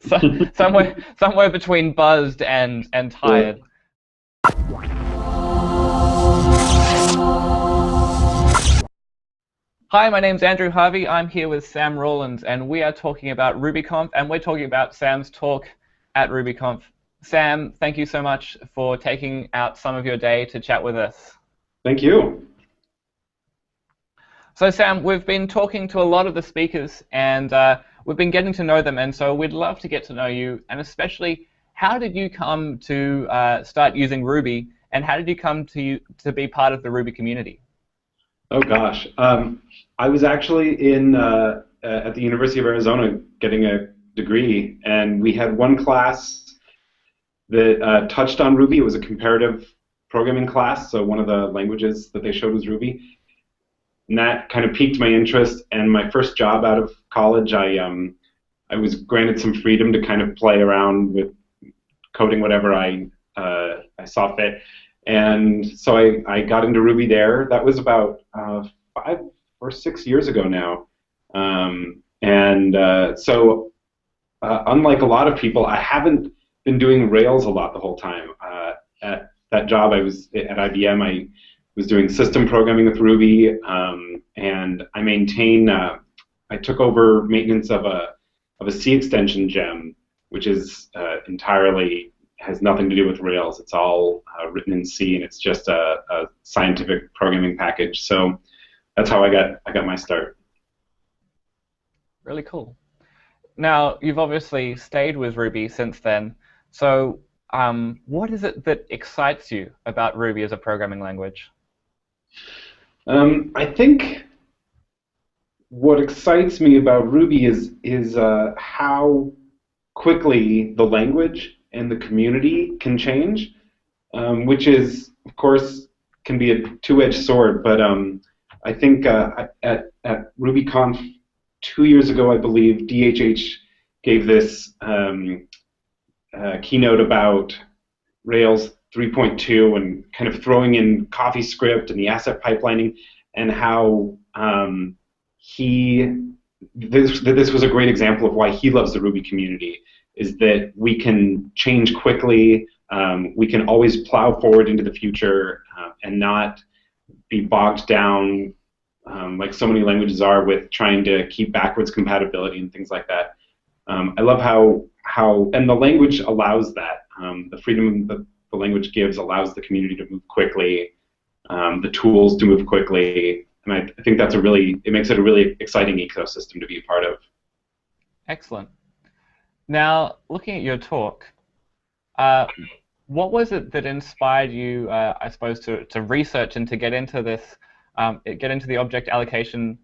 So, somewhere between buzzed and tired. Hi, my name's Andrew Harvey. I'm here with Sam Rawlins, and we are talking about RubyConf, and we're talking about Sam's talk at RubyConf. Sam, thank you so much for taking out some of your day to chat with us. Thank you. So Sam, we've been talking to a lot of the speakers, and we've been getting to know them, and so we'd love to get to know you, and especially, how did you come to start using Ruby, and how did you come to be part of the Ruby community? Oh gosh, I was actually at the University of Arizona getting a degree, and we had one class that touched on Ruby. It was a comparative programming class, so one of the languages that they showed was Ruby. And that kind of piqued my interest, and my first job out of college, I was granted some freedom to kind of play around with coding whatever I saw fit. And so I got into Ruby there. That was about 5 or 6 years ago now. So unlike a lot of people, I haven't been doing Rails a lot the whole time. At that job I was at IBM, I was doing system programming with Ruby, and I took over maintenance of a C extension gem, which is entirely has nothing to do with Rails. It's all written in C, and it's just a scientific programming package. So that's how I got my start. Really cool. Now, you've obviously stayed with Ruby since then. So what is it that excites you about Ruby as a programming language? I think what excites me about Ruby is how quickly the language and the community can change, which is, of course, can be a two-edged sword. But I think at RubyConf 2 years ago, I believe, DHH gave this keynote about Rails 3.2 and kind of throwing in CoffeeScript and the asset pipelining, and how this was a great example of why he loves the Ruby community, is that we can change quickly, we can always plow forward into the future and not be bogged down like so many languages are with trying to keep backwards compatibility and things like that. I love how and the language allows that. The freedom that the language gives allows the community to move quickly, the tools to move quickly, and I think it makes it a really exciting ecosystem to be a part of. Excellent. Now, looking at your talk, what was it that inspired you, I suppose, to research and to get into this, get into the object allocation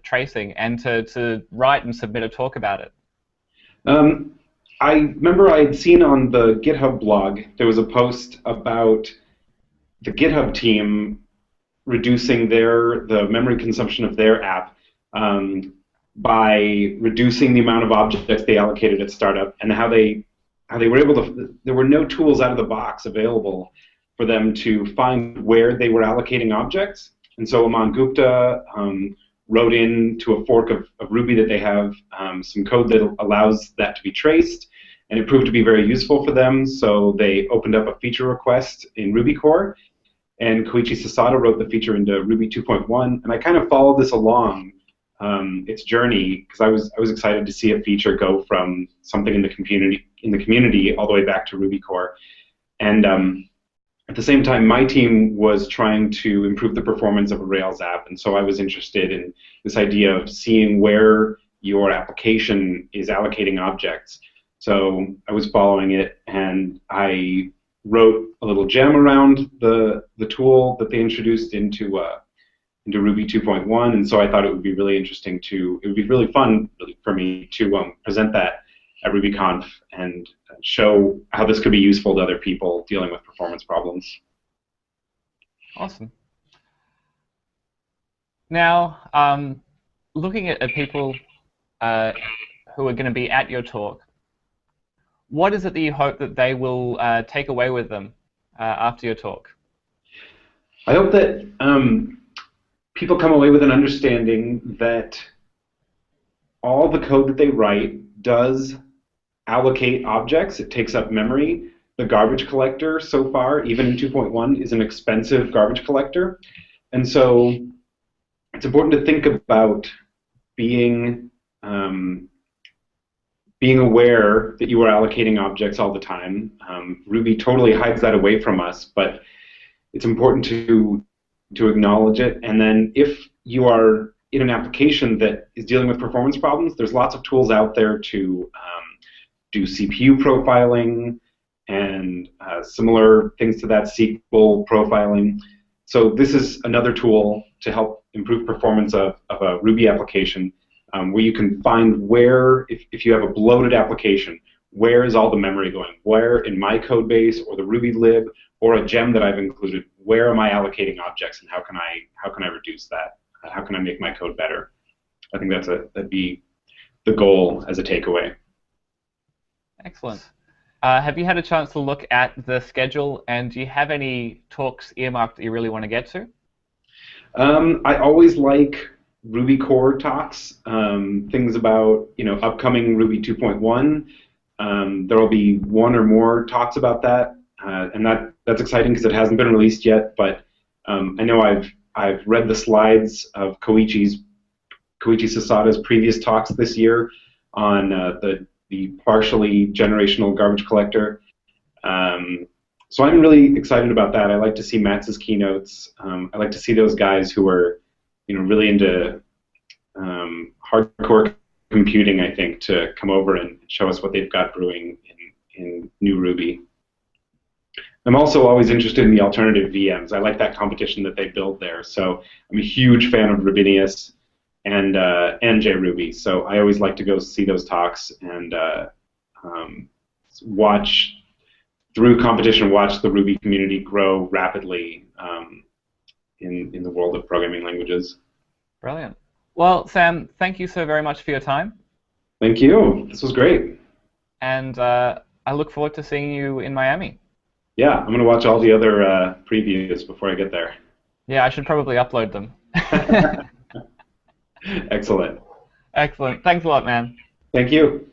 tracing, and to write and submit a talk about it? I remember I had seen on the GitHub blog there was a post about the GitHub team reducing the memory consumption of their app by reducing the amount of objects they allocated at startup, and how they were able to. There were no tools out of the box available for them to find where they were allocating objects, and so Aman Gupta wrote into a fork of Ruby that they have some code that allows that to be traced, and it proved to be very useful for them. So they opened up a feature request in Ruby core, and Koichi Sasada wrote the feature into Ruby 2.1, and I kind of followed this along its journey, because I was excited to see a feature go from something in the community all the way back to Ruby core. And at the same time, my team was trying to improve the performance of a Rails app, and so I was interested in this idea of seeing where your application is allocating objects. So I was following it, and I wrote a little gem around the tool that they introduced into Ruby 2.1, and so I thought it would be really interesting it would be really fun for me to present that at RubyConf and show how this could be useful to other people dealing with performance problems. Awesome. Now, looking at people who are going to be at your talk, what is it that you hope that they will take away with them after your talk? I hope that people come away with an understanding that all the code that they write does allocate objects. It takes up memory. The garbage collector so far, even in 2.1, is an expensive garbage collector. And so it's important to think about being aware that you are allocating objects all the time. Ruby totally hides that away from us, but it's important to acknowledge it. And then if you are in an application that is dealing with performance problems, there's lots of tools out there to do CPU profiling and similar things to that, SQL profiling. So this is another tool to help improve performance of a Ruby application, where you can find where, if you have a bloated application, where is all the memory going? Where in my code base or the Ruby lib or a gem that I've included, where am I allocating objects, and how can I reduce that? How can I make my code better? I think that'd be the goal as a takeaway. Excellent. Have you had a chance to look at the schedule, and do you have any talks earmarked that you really want to get to? I always like Ruby core talks, things about upcoming Ruby 2.1. There will be one or more talks about that, and that's exciting because it hasn't been released yet. But I know I've read the slides of Koichi Sasada's previous talks this year on the partially generational garbage collector. So I'm really excited about that. I like to see Matt's keynotes. I like to see those guys who are really into hardcore computing, I think, to come over and show us what they've got brewing in new Ruby. I'm also always interested in the alternative VMs. I like that competition that they build there. So I'm a huge fan of Rubinius and JRuby. So I always like to go see those talks and watch, through competition, watch the Ruby community grow rapidly in the world of programming languages. Brilliant. Well, Sam, thank you so very much for your time. Thank you. This was great. And I look forward to seeing you in Miami. Yeah, I'm going to watch all the other previews before I get there. Yeah, I should probably upload them. Excellent. Excellent. Thanks a lot, man. Thank you.